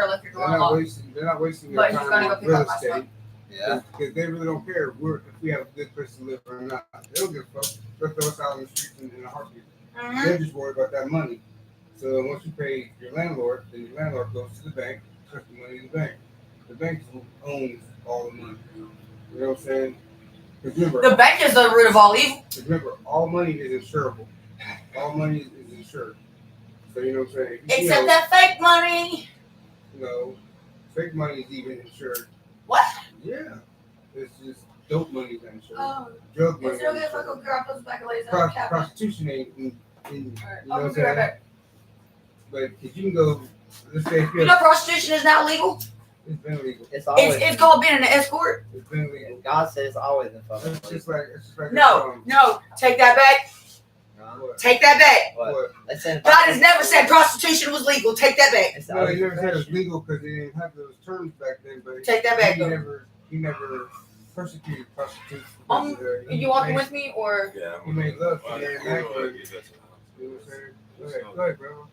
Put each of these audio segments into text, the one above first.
world if you're going along. They're not wasting your time on real estate. Yeah. Because they really don't care if we have a good place to live or not. They don't give a fuck. They'll throw us out on the streets in a heartbeat. Mm-hmm. They're just worried about that money. So once you pay your landlord, then your landlord goes to the bank, puts the money in the bank. The bank owns all the money. You know what I'm saying? Remember, The bank is the root of all evil. remember, all money is insurable. All money is insured. So you know what I'm saying? Except that fake money. Fake money is even insured. What? Yeah. It's just dope money is insured. Oh. Drug money Is is it okay if I insured. go grab those back of lays out of the cabinet? Prostitution ain't in you know what I'll I'm be right saying? back. But if you can go, let's say if You know prostitution is now legal? it's been illegal. It's always. It's called being an escort. It's been illegal. God says it's always been fucking. It's just like No, take that back. What? Take that back. What? They said God has never said prostitution was legal. Take that back. It's No, always he never said it was been legal because they didn't have those terms back then. But Take that back. he never persecuted prostitutes. You walking with me or? Yeah. He made love to Well, Mary we'll Magdalene. get that to the house. You know what I'm saying? Go ahead, bro.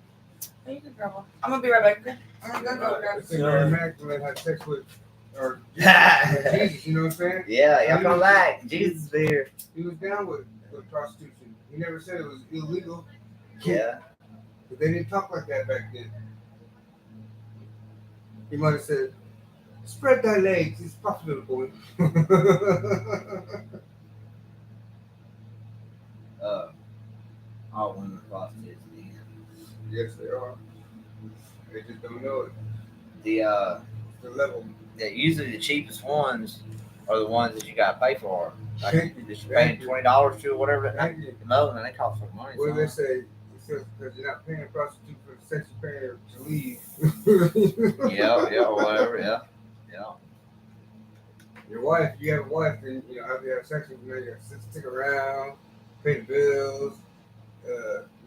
I'm gonna be right back. Okay? I'm gonna go grab. I think Mary Magdalene had sex with or Jesus. You know what I'm saying? Yeah, y'all come back. Jesus is here. He was down with prostitution. He never said it was illegal. Yeah. But they didn't talk like that back then. He might have said, "Spread thy legs, it's profitable." All women are prostitutes. Yes, they are. They just don't know it. The level. usually the cheapest ones are the ones that you gotta pay for. Like Thank you're you. just paying $20 to or whatever. Thank you. No, and they cost some money. What do so. they say? It says because you're not paying a prostitute for the sex, you're paying her to leave. Yeah, or whatever. Yeah. Your wife, you have a wife, then after you have sex with her, you have to stick around, pay the bills. You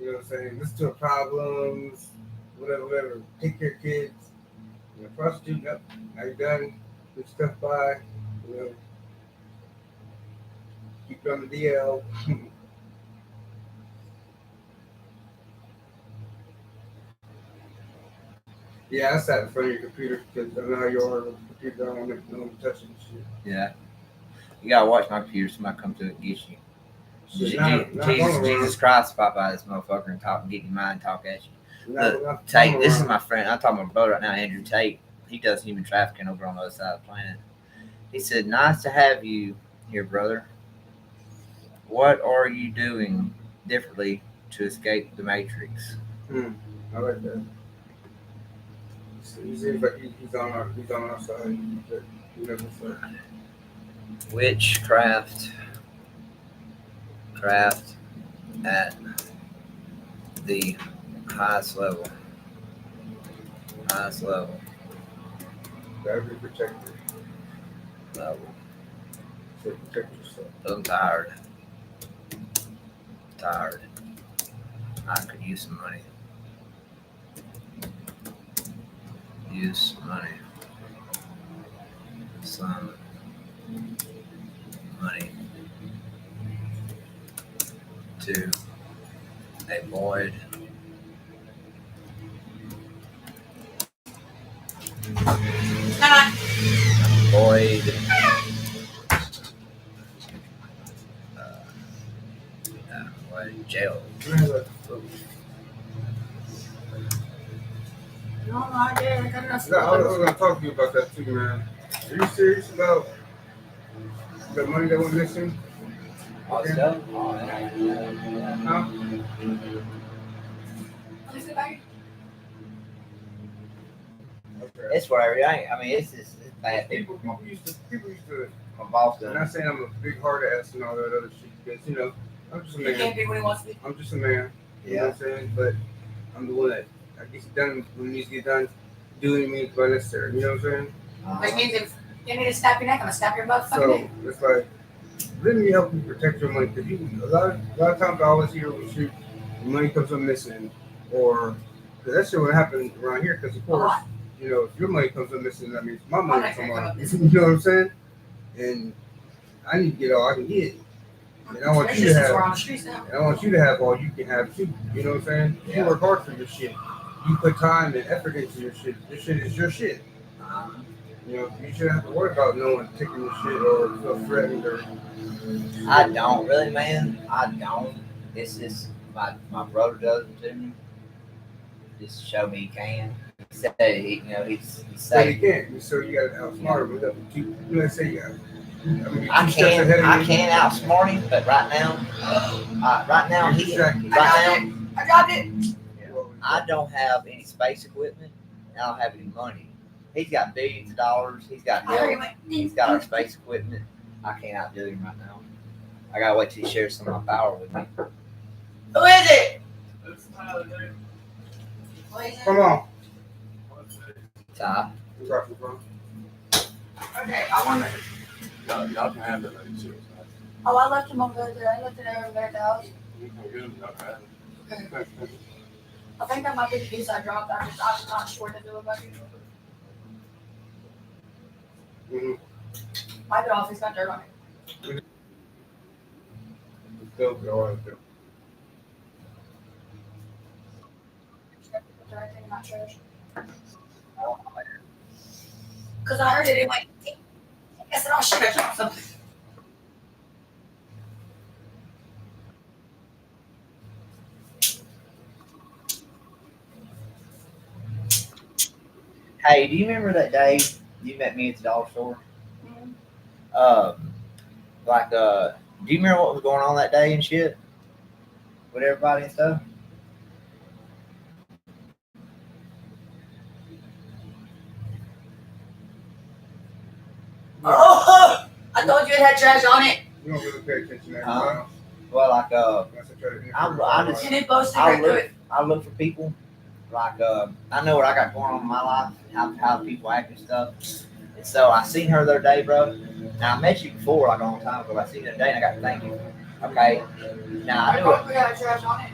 know what I'm saying? Listen to her problems, whatever. Take care of kids. Prostitute, nope. Now you're done. Put stuff by. Keep it on the DL. Yeah, I sat in front of your computer because I know how you are with the computer. I don't want to touch it and shit. Yeah. You gotta watch my computer. Somebody come to it and get you. Shit, not going around. Jesus Christ, pop by this motherfucker and talk and get your mind talk at you. Not Look, going Tate, this is around. my friend. I'm talking to my brother right now, Andrew Tate. He does human trafficking over on the other side of the planet. He said, "Nice to have you here, brother. What are you doing differently to escape the Matrix?" I like that. He seems like he's on our side. But he doesn't say. Witchcraft. Craft at the highest level. Gotta be protected. Level. So protect yourself. I'm tired. I could use some money. Some money to avoid jail. No, I didn't. I was gonna talk to you about that too, man. Are you serious about the money that went missing? All stuff? Huh? Okay. It's whatever. I mean, it's bad. People used to. From Boston. I'm not saying I'm a big hard ass and all that other shit because I'm just a He man. can't be what he wants to be. I'm just a man. You know what I'm saying? But I'm the one that I get done when it needs to get done. Doing me by necessary. You know what I'm saying? Which means if you need to snap your neck, I'm gonna snap your motherfucking So neck. it's like really help you protect your money because a lot of times I always hear when shoot money comes up missing or because that shit would happen around here because of course if your money comes up missing that means my money money comes come up up missing. You know what I'm saying? And I need to get all I can get. And I want you to Since have. we're on the streets now. And I want you to have all you can have too. You know what I'm saying? You Yeah. work hard for your shit. you put time and effort into your shit. This shit is your shit. You know, you shouldn't have to worry about no one taking your shit or feel threatened or. I don't really, man. I don't. It's just my brother does it to me. Just show me he can. He said he's But safe. you can't. So you got to outsmart him. You know, say you got. I can outsmart him, but right now I dropped it. I don't have any space equipment. I don't have any money. He's got billions of dollars. He's got I heard you milk. went. He's got our space equipment. I can't outdo him right now. I gotta wait till he shares some of my power with me. Who is it? Come on. Ty. Drop the phone. Okay, I want to. Y'all can have it like shit. Oh, I left him over there. I left it over there at the house. You can get them, y'all can have it. I think that might be the piece I dropped. I'm not sure to do about it. Mm-hmm. Wipe it off. It's got dirt on it. Still go on. Everything in my trash. Because I heard it went. I said, oh shit, I dropped something. Hey, do you remember that day you met me at the dollar store? Mm-hmm. Do you remember what was going on that day and shit with everybody and stuff? Oh, I told you it had trash on it. You don't really pay attention to that. Huh? Well, like That's a trade. I just- And it posted I right through look it. I look for people like I know what I got going on in my life, how people act and stuff. And so I seen her the other day, bro. Now I met you before like a long time ago. I seen you the other day and I got to thinking. Okay. Now I told you it had trash on it.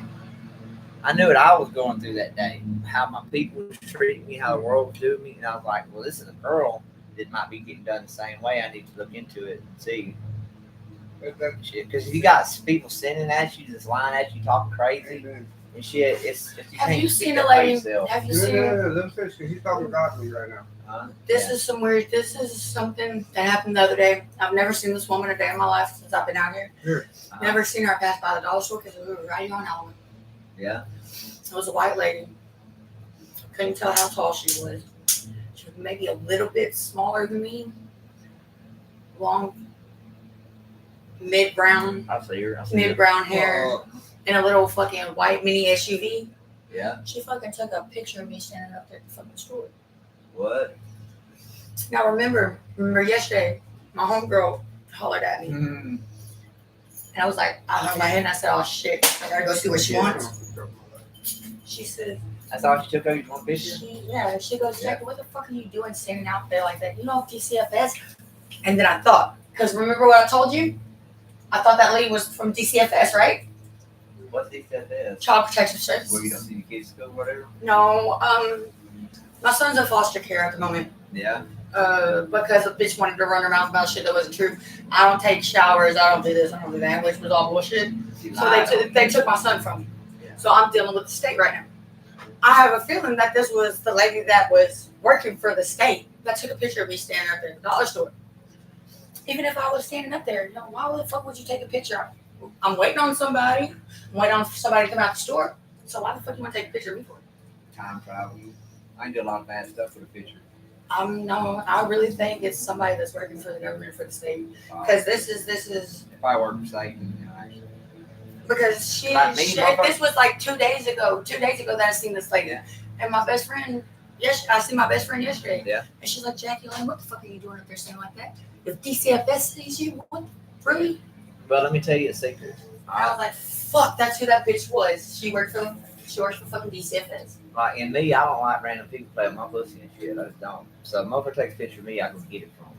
I knew what I was going through that day, how my people was treating me, how the world was doing me, and I was like, well, this is a girl that might be getting done the same way. I need to look into it and see shit. Because you got people sending at you, just lying at you, talking crazy and shit. It's you Have can't you keep seen that a by lady? yourself. Have you No, seen? let him finish because he's talking about me right now. This is some weird. This is something that happened the other day. I've never seen this woman a day in my life since I've been out here. Sure. Never seen her pass by the dollar store because we were riding on Halloween. Yeah. It was a white lady. Couldn't tell how tall she was. She was maybe a little bit smaller than me. Long, mid-brown I'll see her. mid-brown hair, and a little fucking white mini SUV. Yeah. She fucking took a picture of me standing up there at the fucking store. What? Now remember yesterday, my homegirl hollered at me. Mm-hmm. And I was like, I hung my head and I said, oh shit, I gotta go see what she wants. She said, That's all she took over one picture? she goes, Jackie, what the fuck are you doing standing out there like that? You know DCFS? And then I thought, because remember what I told you? I thought that lady was from DCFS, right? What's DCFS? Child Protective Services. Where you don't see the kids go, whatever? No, my son's in foster care at the moment. Yeah. Because a bitch wanted to run her mouth about shit that wasn't true. I don't take showers, I don't do this, I don't do that, which was all bullshit. So they took my son from me. So I'm dealing with the state right now. I have a feeling that this was the lady that was working for the state that took a picture of me standing up there at the dollar store. Even if I was standing up there, why the fuck would you take a picture? I'm waiting on somebody. I'm waiting on somebody to come out the store. So why the fuck you want to take a picture of me for? Time travel. I can do a lot of bad stuff with a picture. No, I really think it's somebody that's working for the government, for the state. Because this is If I work for Satan, actually. because she Like me, motherfucker. this was like 2 days ago. 2 days ago that I seen this lady. Yeah. And my best friend, I seen my best friend yesterday. Yeah. And she's like, Jackie Lane, what the fuck are you doing up there saying like that? If DCFS sees you, what? Really? But let me tell you a secret. I was like, fuck, that's who that bitch was. She works for fucking DCFS. Like in me, I don't like random people playing my pussy and shit. I just don't. So if a motherfucker takes a picture of me, I can get it from them.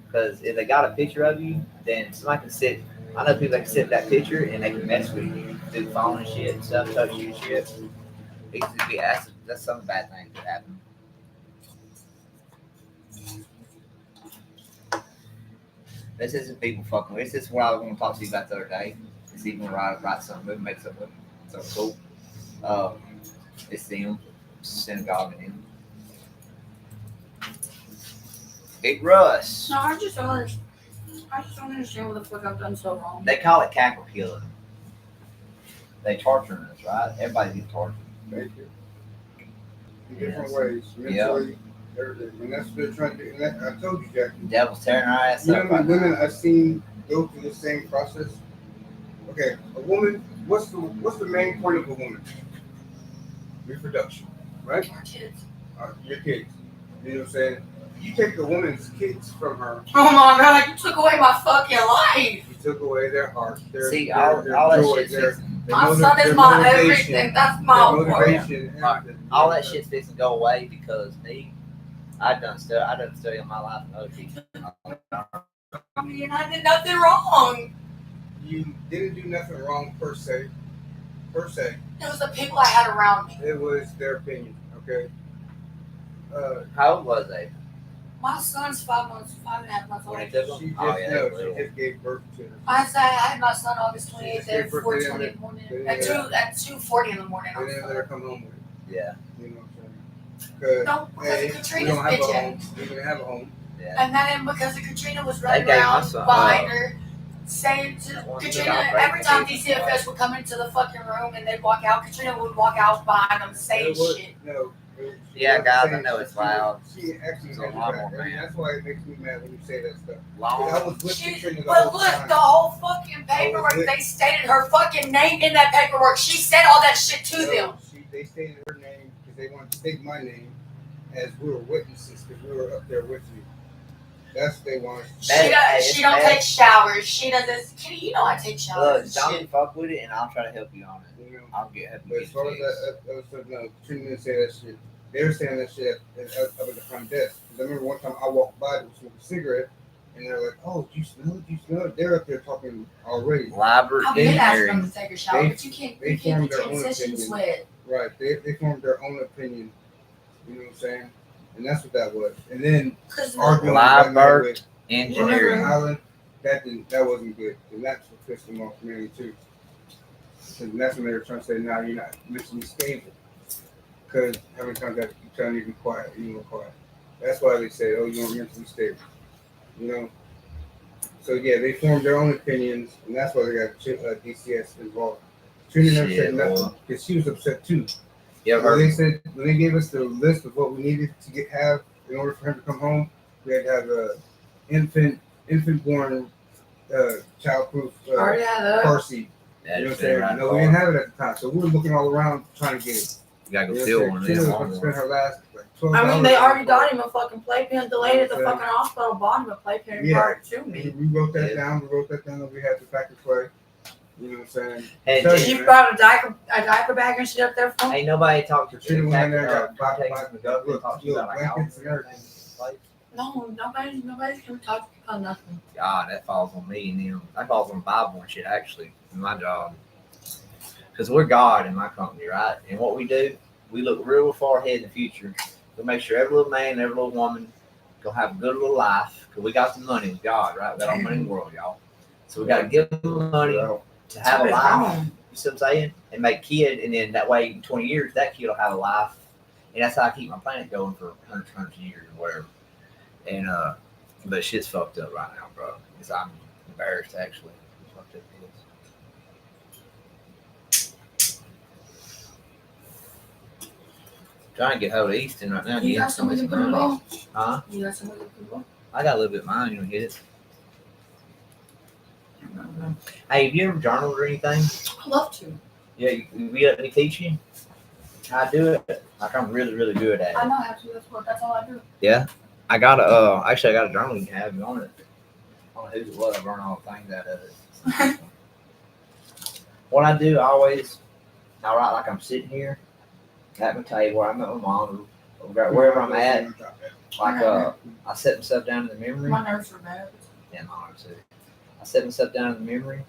Because if they got a picture of you, then somebody can sit. I know people that can sit in that picture and they can mess with you through the phone and shit and stuff, touch you and shit. It could be, that's some bad things that happen. This isn't people fucking with. This is what I was going to talk to you about the other day. It's even write something, make something cool. It's them. synagogue in him. Big Russ. No, I just don't understand. I just don't understand what the fuck I've done so wrong. They call it cackle killing. They torturing us, right? Everybody gets tortured. Thank you. In different ways, mentally, everything. And that's what they're trying to do. And that, I told you, Jackie. The devil's tearing our ass You know up how right many women now. I've seen go through the same process? Okay, a woman, what's the main point of a woman? Reproduction, right? Our kids. Your kids. You know what I'm saying? You take a woman's kids from her, Oh my god, you took away my fucking life. you took away their heart, their, See, their, all their that joy, shit's their, fixing. their My motiv- son is their my motivation, everything. That's their my world. motivation, Right. everything. All that shit's fixing to go away because me, I done study on my life and other people. I mean, I did nothing wrong. You didn't do nothing wrong per se. Per se. It was the people I had around me. It was their opinion, okay? How old was they? My son's 5 and a half months old. When he took them? She just, Oh, yeah, no, they were she just gave birth to her. I had my son August 28th at She just gave birth 4:20 in the morning. to them. At 2:40 in the morning. They didn't let her come home with it. Yeah, You know what I'm saying? Because No, because hey, of we Katrina's don't have a bitching. home. We didn't have a home. yeah. And then because of Katrina was running gave my around son, behind her, saying to That one Katrina, job, every right? time DCFS would come into the fucking room and they'd walk out, Katrina would walk out behind them saying It was- shit. No. Yeah, wasn't guys, I saying know shit. it's loud. She actually It's had a your lot back. more, I mean, man. that's why it makes me mad when you say that stuff. I Long. was with Katrina the But whole look, time. the whole fucking paperwork, they stated her fucking name in that paperwork. She said all that shit to them. They stated her name because they wanted to state my name as we were witnesses because we were up there with you. That's what they wanted. She don't take showers. She doesn't. Kitty, you know I take Look, showers. don't Shit. fuck with it, and I'll try to help you on it. You know? I'll help But you as far as that was no, Katrina didn't say that shit. They were saying that shit up at the front desk. Because I remember one time I walked by to smoke a cigarette, and they're like, "Oh, do you smell it? Do you smell it?" They're up there talking already. Library I've been asking engineering. them to take a shower, but you can't. they You can't formed their own transition opinion. sweat. Right. They formed their own opinion. You know what I'm saying? And that's what that was. And then Cause arguing Library with Engineering. Island, that wasn't good. And that's what pissed them off mainly too. And that's when they were trying to say, "Nah, you're not mentally stable." Because how many times I have to keep telling you to be quiet, you were quiet. That's why they say, "Oh, you weren't mentally stable." You know. So yeah, they formed their own opinions, and that's why they got DCS involved. Trina never Shit, said nothing boy. because she was upset too. You ever When heard? they said when they gave us the list of what we needed to have in order for him to come home, we had to have a infant born childproof already had that. car seat. Yeah, You know what I'm just saying? right No, we didn't have it at the time, so we were looking all around trying to get it. You gotta You go know steal what one I'm of saying? them. Trina was supposed to spend her last like $12. I mean, they already got him a fucking playpen. Delayed at the Okay. fucking hospital, bought him a playpen and Yeah. brought it to me. We wrote that Yeah. down. We wrote that down. And we had to pack and play. You know what I'm saying? Hey, So- Jay, You brought a diaper bag and shit up there for me. ain't nobody talked to Trina you. went in there, got Talk blankets to you about like and everything. like, No, nobody's gonna talk to you about nothing. God, that falls on me and them. That falls on the Bible and shit, actually, in my job. Because we're God in my company, right? And what we do, we look real far ahead in the future. We make sure every little man, every little woman gonna have a good little life. Because we got the money with God, right? We got all the money in the world, y'all. So we got to give them money to have a life. You see what I'm saying? And make kid, and then that way, in 20 years, that kid will have a life. And that's how I keep my planet going for hundreds of years or whatever. And but shit's fucked up right now, bro. I'm embarrassed actually. It's fucked up it is. Trying to get hold of Easton right now. You Get got some of somebody his to put it money. on? Huh? You got somebody to put it on? I got a little bit of mine. You know, get it. Hey, have you ever journaled or anything? I love to. Yeah, you let me teach you how to do it. Like I'm really, really good at I it. know how to. That's all I do. Yeah, I got actually I got a journal you can have you on it. I don't know who's it was. I burn all the things out of it. What I do, I write like I'm sitting here at my table where I'm at my mom, or wherever I'm at. Like I set myself down in the memory. My nerves are bad. Yeah, my arms too. I set myself down in the memory.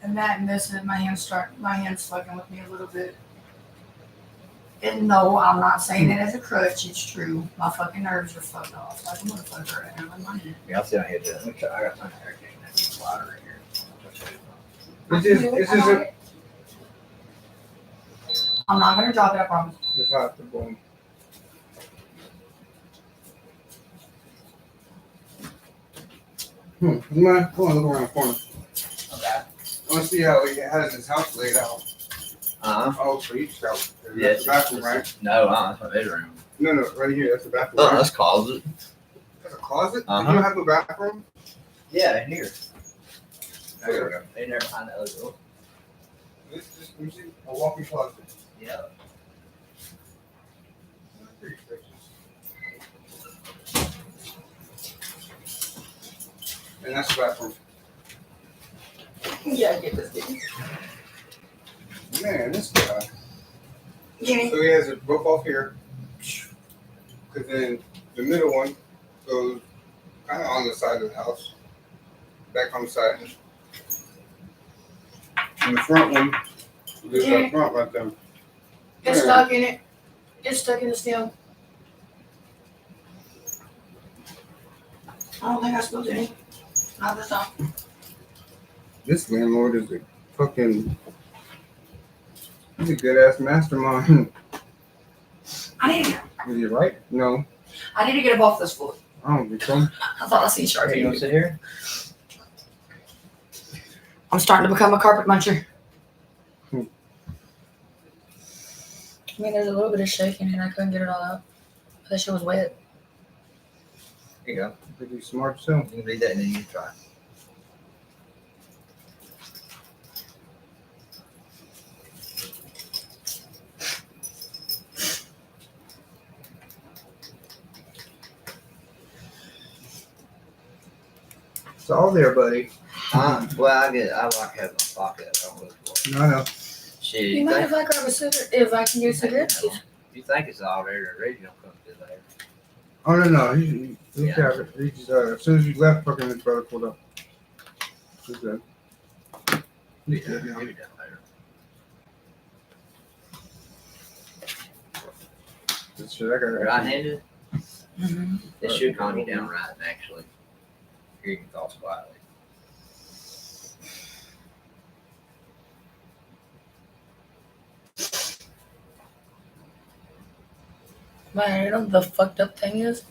And that and this, and my hand's fucking with me a little bit. And no, I'm not saying it as a crutch. It's true. My fucking nerves are fucked off like a motherfucker right now in my head. Yeah, I'll sit down here too. I got my hair conditioner water in here. It's just I'm not gonna drop it, I promise. It's hot to boom. You mind? Come on, look around the corner. Okay. I want to see how he has his house laid out. Oh, for each house. That's the bathroom, right? No, that's my bedroom. No, right here. That's the bathroom. Oh, right? that's closet. That's a closet? Uh-huh. You don't have a bathroom? Yeah, in here. There we go. They never find that other door. This is just, let me see, a walk-in closet. Yeah. Pretty spacious. And that's the bathroom. Yeah, get this thing. Man, this guy. Gimme. So he has a rope off here. Because then the middle one goes kind of on the side of the house. Back on the side. And the front one goes up front right there. Get stuck in it. Get stuck in the steel. I don't think I spilled any. Not this time. This landlord is a fucking. He's a good ass mastermind. I need to Is he right? No, get up off this floor. I don't think so. I thought I seen shark. You want to sit here? I'm starting to become a carpet muncher. I mean, there's a little bit of shaking and I couldn't get it all out. That shit was wet. Here you go. Pretty smart too. You can read that and then you can try. It's all there, buddy. Well, I like having a pocket. I don't look for it. No, I know. Shit, You you mind think, if I grab a cigarette? If I can get a cigarette? if you think it's all there, the radio don't come through there. Oh no, he Yeah. got it. He just as soon as you left, fucking his brother pulled up. He's good. Maybe Yeah. down there. This shit, I got it. Right-handed? Mm-hmm. It should calm you down right, actually. Hear your thoughts quietly. Man, you know what the fucked up thing is?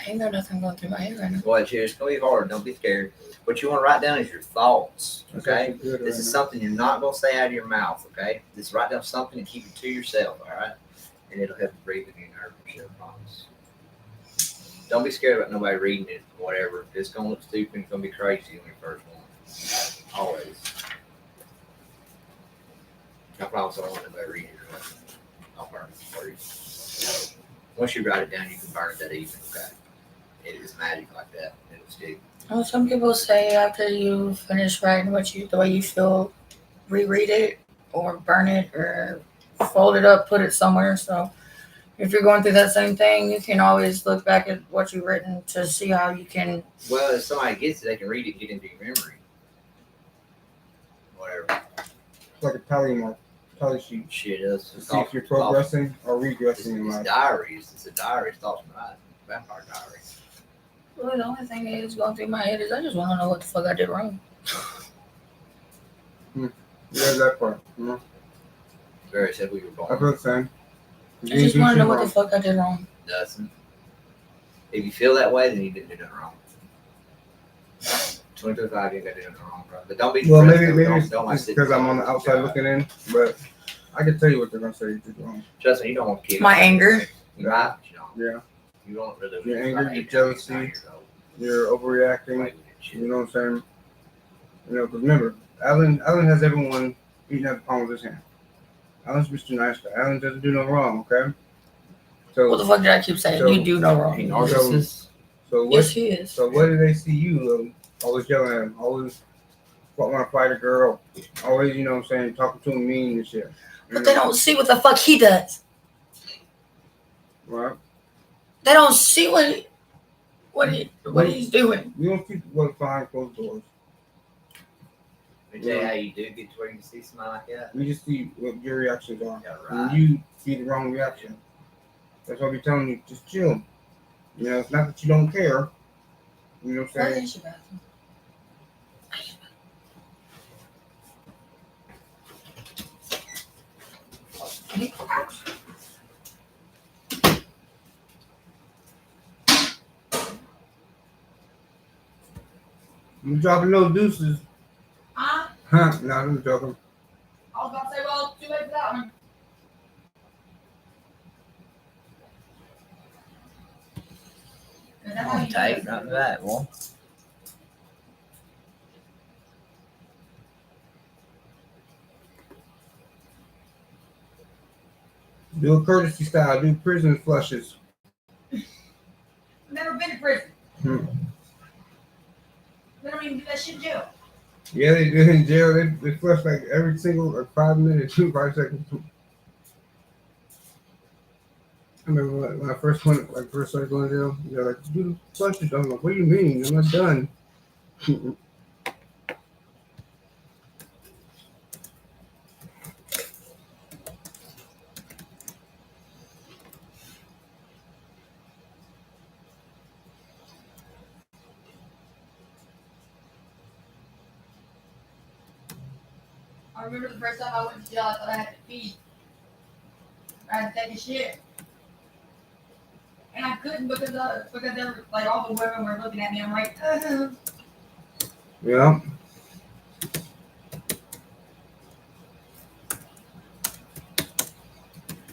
Ain't got nothing going through my head right now. Boy, it's gonna be hard. Don't be scared. What you want to write down is your thoughts. That's Okay. actually good This right is now. something you're not gonna say out of your mouth. Okay. Just write down something and keep it to yourself. All right. And it'll help you breathe in your nerve. I promise. Don't be scared about nobody reading it. Whatever. It's gonna look stupid. It's gonna be crazy when you first one. Always. I promise I don't want nobody reading it. I'll burn it for you. Once you write it down, you can burn it that evening. Okay. It is magic like that. It'll stick. Well, some people say after you finish writing the way you feel, reread it or burn it or fold it up, put it somewhere. So if you're going through that same thing, you can always look back at what you've written to see how you can. Well, if somebody gets it, they can read it and get into your memory. Whatever. It's like a tally sheet. Shit is. To see if you're progressing or regressing in It's life. diaries. It's a diary. It's thoughts from life. Vampire diary. Well, the only thing that is going through my head is I just want to know what the fuck I did wrong. There's that part. You know? Very said we were I born. feel the same. I just want to know what the fuck I did wrong. Doesn't. If you feel that way, then you didn't do nothing wrong. 25, you got to do nothing wrong, bro. But don't be. Well, depressed, maybe though. it's Don't like because I'm on the sitting outside there. looking in, but I can tell you what they're gonna say you did wrong. Trust me, you don't want to kill. My anger. You right? You don't. Yeah, You don't really. Your like anger, 8, your 9 jealousy. years old. you're Play overreacting. with that shit. You know what I'm saying? You know, because remember, Alan has everyone eating at the palm of his hand. Alan's Mr. Nice Guy. Alan doesn't do no wrong, okay? What the So, fuck did I keep saying? So- You do no He wrong. narcissist. so what? Yes, he is. So what do they see you always yelling at him? Always want to fight a girl. Always, you know what I'm saying, talking to him mean and shit. But they don't see what the fuck he does. Right? They don't see what he's doing. We don't keep what's behind closed doors. Let me tell you how you do get to where you can see somebody like that. We just see what your reactions are. Yeah, When right. you see the wrong reaction. That's why we're telling you, just chill. You know, it's not that you don't care. You know what I'm What saying? is your bathroom? You dropping those deuces? Huh? Huh? No, I'm joking. I was about to say, well, too late for that one. Is that how you do Tight, it? not that, boy. Do a courtesy style. Do prison flushes. I've never been to prison. Hmm. They don't even do that shit in jail. Yeah, they do in jail. They flush like every single 5 minutes, 5 seconds. I remember when I first went, like first started going to jail. They're like, do the flushes. I'm like, what do you mean? I'm not done. I remember the first time I went to jail, I thought I had to pee. I had to take a shit. And I couldn't because they were, like, all the women were looking at me. I'm like, Yeah.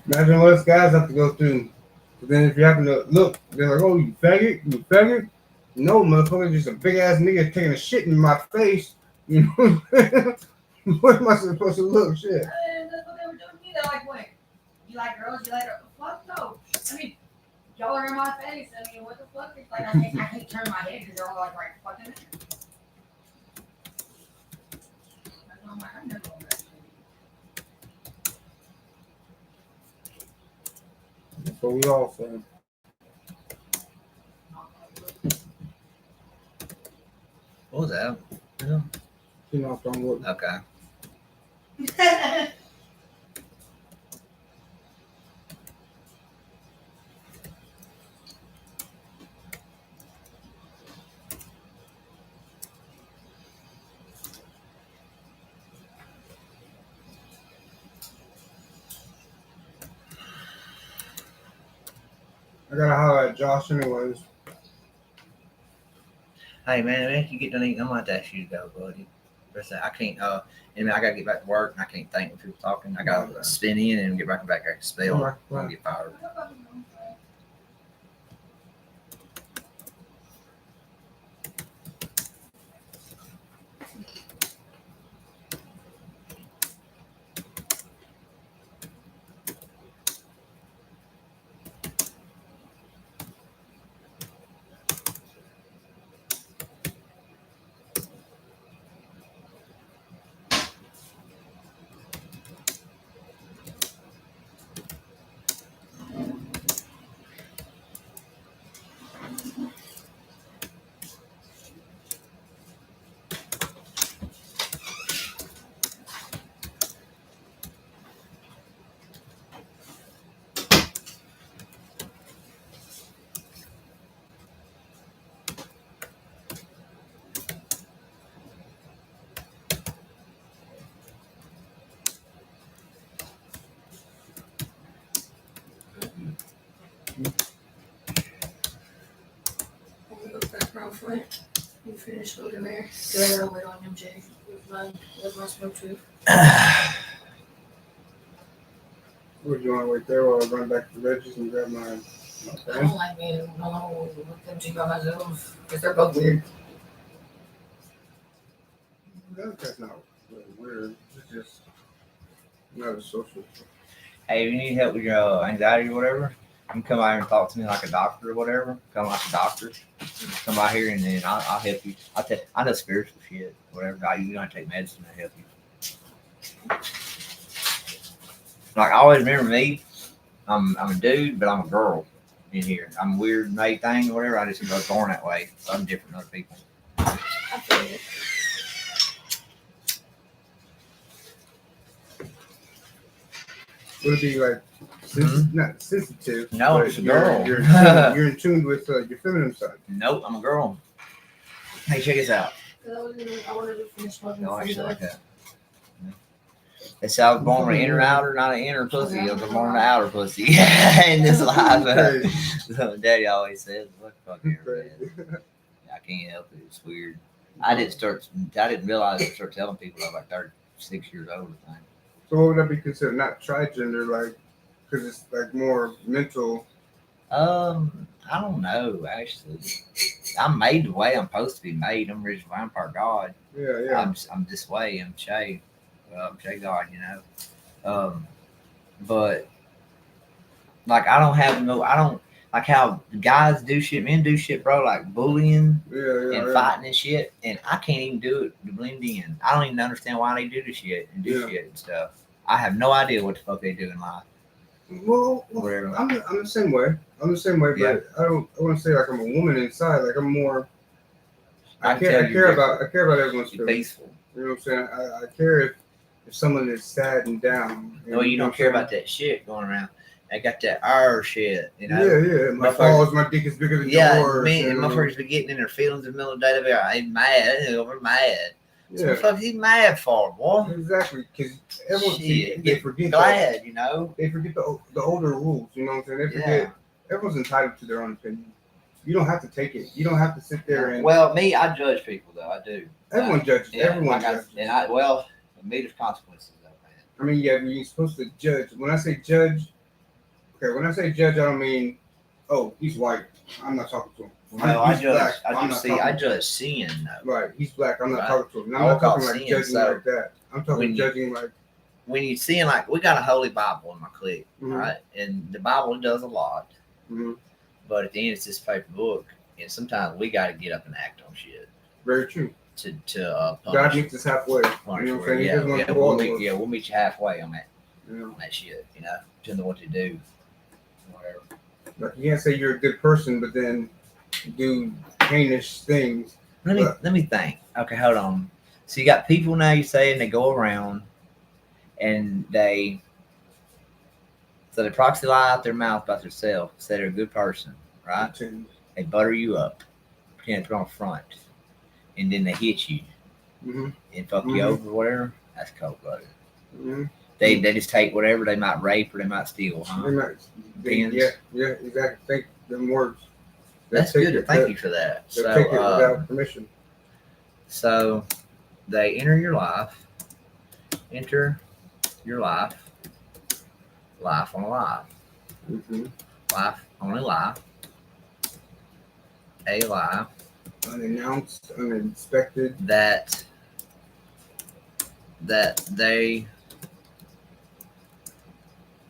Imagine what us guys have to go through. But then if you happen to look, they're like, oh, you faggot? You faggot? No, motherfucker, just a big ass nigga taking a shit in my face. You know? What am I supposed to look? Shit. that's what they were doing to me. They're like, wait, you like girls? You like girls? Fuck no. I mean, y'all are in my face. I mean, what the fuck? It's like, I can't turn my head because they're all like right fucking there. I'm like, I'm never going back to it. That's what we all say. What was that? Yeah. You know, from what? Okay. I gotta holler at Josh anyways. Hey man, if you get done eating, I might ask you to go, buddy. But I can't. And I gotta get back to work, and I can't think when people talking. I gotta Okay. spin in and get back there and spell. Alright, I'm gonna get fired. I'm gonna go back real quick. You finish loading there. Cause I gotta wait on him, Jay. With my smoke too. Would you want to wait there while I run back to the Regis and grab my I phone? don't like being alone with them two by myself. Because they're both weird. That's not really weird. It's just not a social. Hey, if you need help with your anxiety or whatever, you can come out here and talk to me like a doctor or whatever. Come like a doctor. Come out here and then I'll help you. I know spiritual shit, whatever. You don't have to take medicine to help you. Like I always remember me. I'm a dude, but I'm a girl in here. I'm a weird made thing or whatever. I just was born that way. So I'm different than other people. I feel it. Would it be like not sensitive? No, but it's a girl. You're in tune with your feminine side. Nope, I'm a girl. Hey, check this out. I wanted to finish smoking. No, I actually like that. They say I was born an inner outer, not an inner pussy. I was born an outer pussy in this life. So Daddy always says, "What the fuck, here, man?" I can't help it. It's weird. I didn't realize I start telling people I was like 36 years old. I think. So what would that be considered? Not trigender, like, because it's like more mental. I don't know. Actually, I'm made the way I'm supposed to be made. I'm original vampire god. Yeah, yeah. I'm this way. I'm Shay. I'm Shay God. You know. But like I don't like how guys do shit, men do shit, bro. Like bullying and fighting and shit, and I can't even do it to blend in. I don't even understand why they do the shit and do shit and stuff. I have no idea what the fuck they do in life. Well, Whatever. I'm the same way. I'm the same way, Yeah. but I want to say like I'm a woman inside. Like I'm more. I can tell care about everyone's You're feelings. peaceful. You know what I'm saying? I care if someone is sad and down. No, you don't care about that shit going around. I got that R shit, you know. Yeah. My balls, my dick is bigger than yours. Man, motherfuckers be getting in their feelings in the middle of the day. They be like, "I'm mad. We're mad." So Yeah, what the fuck he mad for, boy? exactly. Because everyone Shit, they get forget glad, you know. they forget the older rules. You know what I'm saying? They forget Yeah. everyone's entitled to their own opinion. You don't have to take it. You don't have to sit there and. Well, me, I judge people though. I do. Everyone judges. Yeah, Everyone like judges. me, there's consequences though, man. I mean, yeah, you're supposed to judge. When I say judge, when I say judge, I don't mean, oh, he's white. I'm not talking to him. No, He's black. I judge sin though. Right, he's black. I'm not Right. talking to him. I'm I not would call talking like sin, judging so like that. I'm when talking you- judging like. When you seeing like we got a holy Bible in my clique, Mhm. right? And the Bible does a lot, Mhm. but at the end it's this paper book, and sometimes we got to get up and act on shit Very true. to God punish. meets us halfway. You know what I'm saying? He doesn't want to go all the way. We'll meet you halfway on that Yeah. shit, you know, depending on what to do, whatever. Like you can't say you're a good person, but then do heinous things. Let me think. Okay, hold on. So you got people now. You saying they go around and they proxy lie out their mouth about themselves, say they're a good person, right? They butter you up, pretend to put on front, and then they hit you Mm-hmm. and fuck you Mhm. over, or whatever. That's cold blooded. Mm-hmm. They just take whatever they might rape or they might steal, huh? Depends. Yeah, exactly. Think them words. That's good. Thank you for that. They'll So, take it without permission. so they enter your life, life on a life, Mm-hmm. life on a life, a life Unannounced, unexpected. that they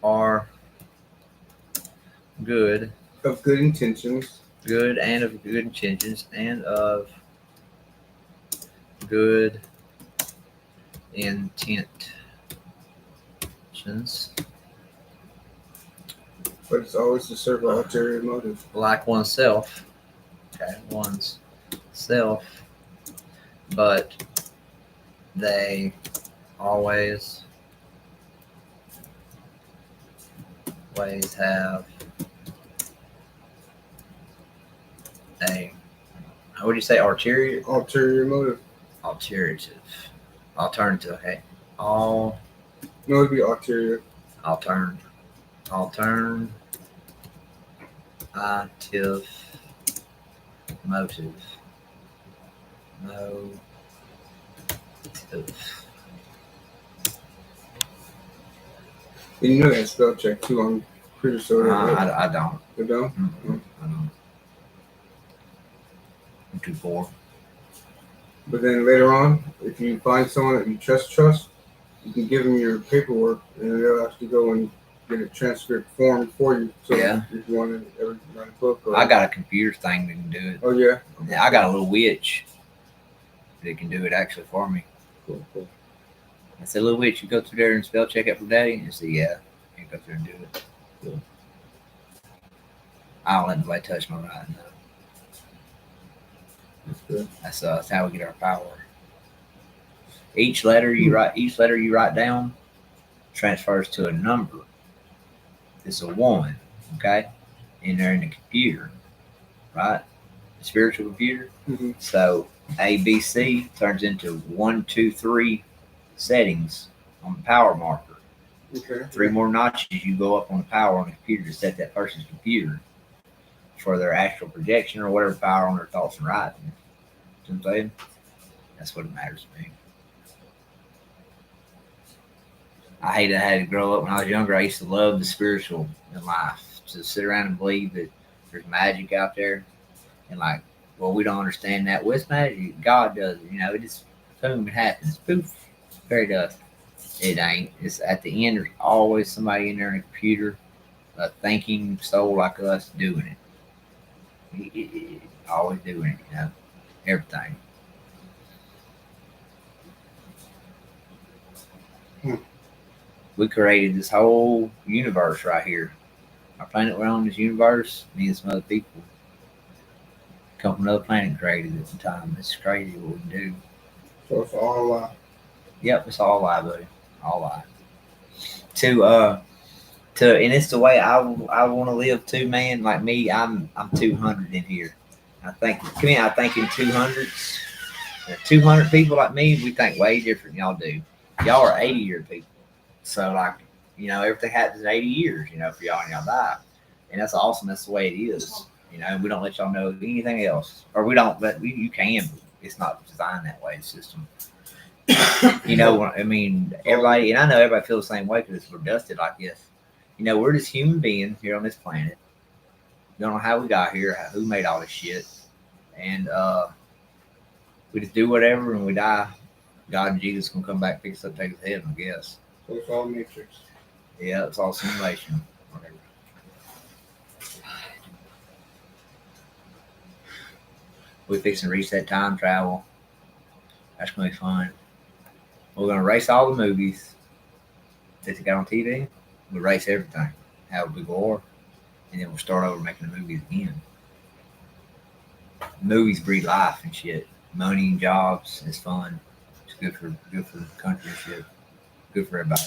are good Of good intentions. and of good intentions and of good intentions, But it's always to serve an ulterior motive. like oneself. Okay, one's self, but they always have a, how would you say, alternative, Ulterior motive. okay, all No, it'd be ulterior. alternative motive. And you know that spell check too. I'm pretty sure. I don't. You know? I don't. I'm too poor. But then later on, if you find someone that you trust, you can give them your paperwork, and they'll actually go and get a transcript form for you. So Yeah. if you want to ever write a book, or, I got a computer thing that can do it. Oh yeah. Yeah, I got a little witch that can do it actually for me. Cool. I said, little witch, you go through there and spell check it for daddy? And she said, yeah. You go through and do it. Cool. I don't let nobody touch my writing though. That's good. That's how we get our power. Each letter you write down transfers to a number. It's a 1, okay? And they're in the computer, right? The spiritual computer. Mhm. So ABC turns into 1, 2, 3 settings on the power marker. Okay. 3 more notches, you go up on the power on the computer to set that person's computer for their astral projection or whatever power on their thoughts and writing. You know what I'm saying? That's what it matters to me. I hated I had to grow up when I was younger. I used to love the spiritual in life. To sit around and believe that there's magic out there. And like, well, we don't understand that. With magic, God does it. You know, it just, boom, it happens. Poof, fairy dust. It ain't. It's at the end, there's always somebody in there in a computer, a thinking soul like us doing it. Always doing it, you know, everything. We created this whole universe right here. Our planet we're on, this universe, me and some other people come from another planet created at the time. It's crazy what we can do. So it's all Yep, it's all lie, buddy. All lie. And it's the way I want to live too, man. Like me, I'm 200 in here. I think in 200s. 200 people like me, we think way different than y'all do. Y'all are 80-year people. So like, you know, everything happens in 80 years, you know, for y'all and y'all die. And that's awesome. That's the way it is. You know, we don't let y'all know anything else. Or we don't, but you can. It's not designed that way, the system. You know, I mean, everybody, and I know everybody feels the same way because we're dusted like this. You know, we're just human beings here on this planet. We don't know how we got here, who made all this shit. And we just do whatever and we die. God and Jesus gonna come back, pick us up, take us to heaven, I guess. so it's all matrix. Yeah, it's all simulation. Whatever. We fixing to reach that time travel. That's gonna be fun. We're gonna race all the movies that they got on TV. We'll race everything. Have a big war, and then we'll start over making the movies again. Movies breed life and shit. Money and jobs is fun. It's good for the country and shit. Good for everybody.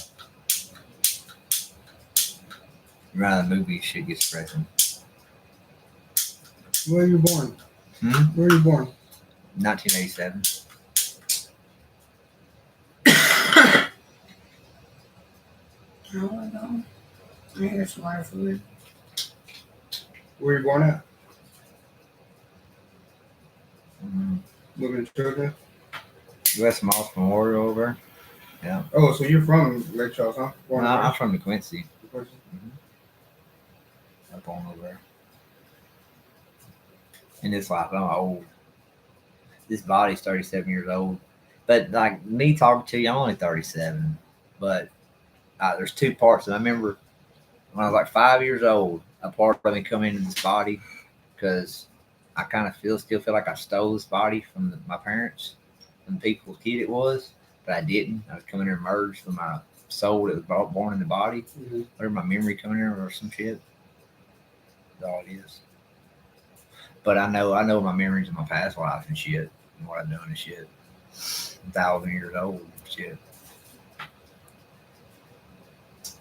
Rather than movies, shit gets depressing. Where are you born? Where are you born? 1987. Oh my god. I hear some more food. Where are you born at? Mm-hmm. Living in children. U.S. Moss Memorial over. Yeah. Oh, so you're from Lake Charles, huh? Born No, and I'm from the Quincy. raised? I'm born over there. And it's like I'm old. This body's 37 years old. But like me talking to you, I'm only 37. But there's two parts. And I remember when I was like 5 years old, a part of me come into this body because I kind of still feel like I stole this body from my parents, from the people's kid it was, but I didn't. I was coming in and merged from my soul that was born in the body, Mm-hmm. whatever my memory coming in or some shit. That's all it is. But I know my memories of my past life and shit, and what I've done and shit. 1,000 years old and shit.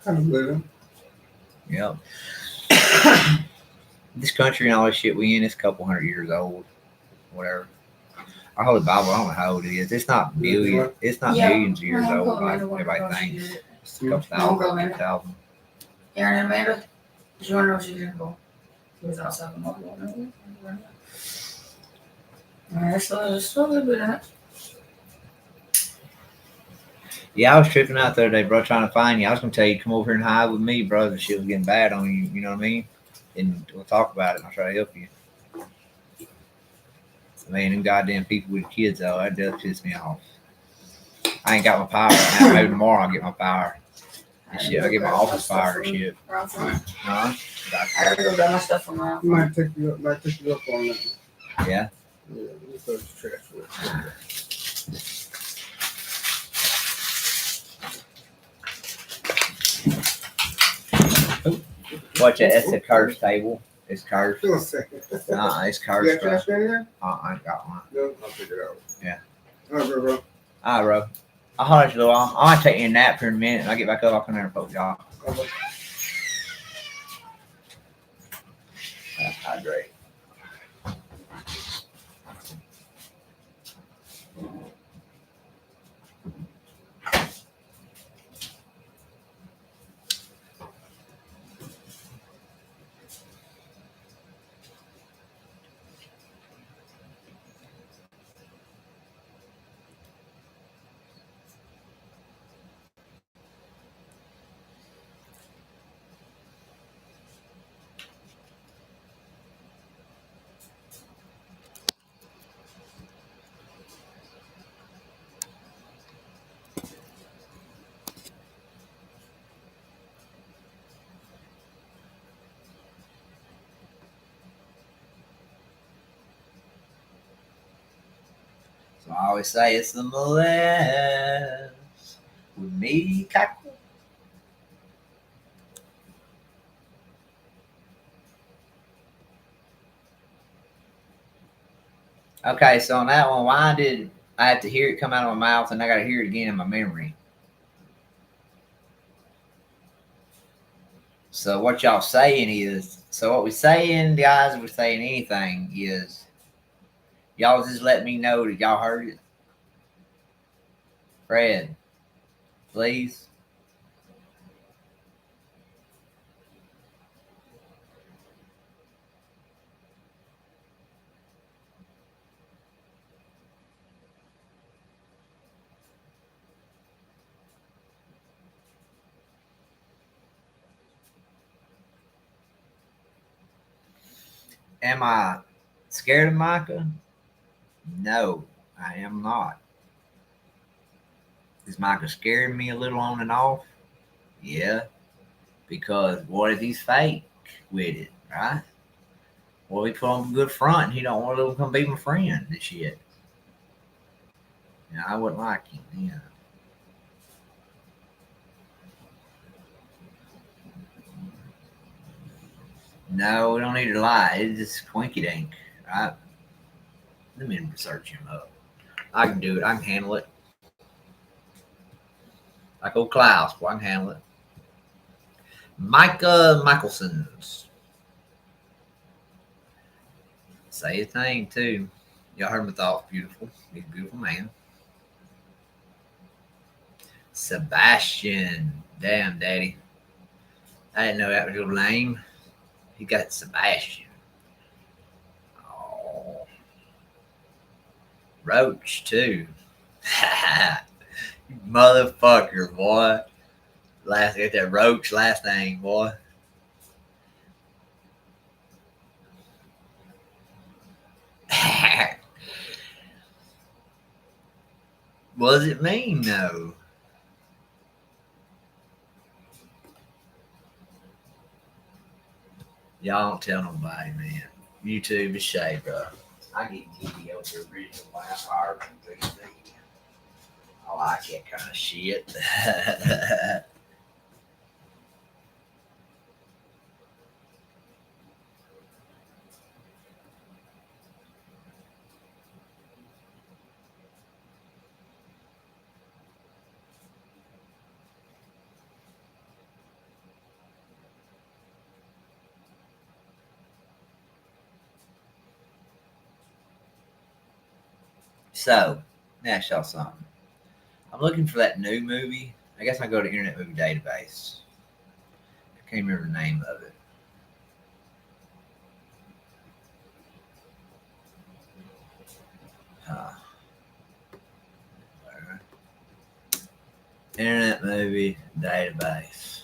Kind of living. Yep. This country and all this shit we in is a couple hundred years old, whatever. Our Holy Bible, I don't know how old it is. It's not millions. It's not Yeah. millions of years My old uncle like Amanda wanted to everybody know she thinks. did it. It's a couple My uncle thousand, Amanda. 1,000. Aaron and Amanda, did you want to know she didn't go? She was outside the mall. Alright, so there's still a little bit in it. Yeah, I was tripping out the other day, bro, trying to find you. I was gonna tell you come over here and hide with me, bro. The shit was getting bad on you. You know what I mean? And we'll talk about it. And I'll try to help you. Man, them goddamn people with kids though, that does piss me off. I ain't got my power right now. Maybe tomorrow I'll get my power. And shit, I'll get my office power and shit. I Huh? gotta go grab my stuff from around. Might take you up on that. Yeah. Yeah, let's go to trash with it. Watch it. That's a curse table. It's cursed. Give a second. It's You cursed, got bro. trash can in there? I ain't got one. No, I'll figure it out. Yeah. All right, bro. All right, bro. I'll holler at you a little while. I might take you a nap here in a minute, and I'll get back up. I'll come there and poke y'all. Okay. That's hydrate. I always say it's the molest with me, cackle. Okay, so on that one, why did I have to hear it come out of my mouth and I got to hear it again in my memory? So what y'all saying is, so what we saying, guys, we're saying anything is, y'all just let me know that y'all heard it. Fred, please. Am I scared of Micah? No, I am not. Is Micah scaring me a little on and off? Yeah, because what if he's fake with it, right? Well, he put on a good front and he don't want to come be my friend and shit. You know, I wouldn't like him, yeah. No, we don't need to lie. It's just quinky dink, right? Let me search him up. I can do it. I can handle it. Like old Klaus, boy, I can handle it. Micah Michelson's. Say his name too. Y'all heard my thoughts. Beautiful. He's a beautiful man. Sebastian. Damn, daddy. I didn't know that was your name. He got Sebastian. Oh. Roach too. Motherfucker, boy. Got that Roach last name, boy. What does it mean, though? Y'all don't tell nobody, man. YouTube is shade, bro. I get giddy over the original Vampire from 3D. I like that kind of shit. So, let me ask y'all something. I'm looking for that new movie. I guess I go to Internet Movie Database. I can't remember the name of it. Internet Movie Database.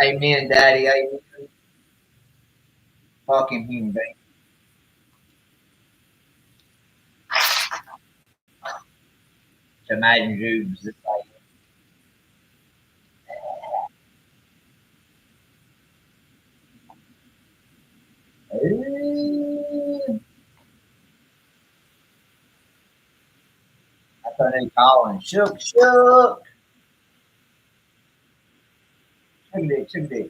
Amen, Daddy. Amen. Fucking human being. Imagine Jews. It's like, ooh, that's what they calling. Shook, shook. Look at this, look at this.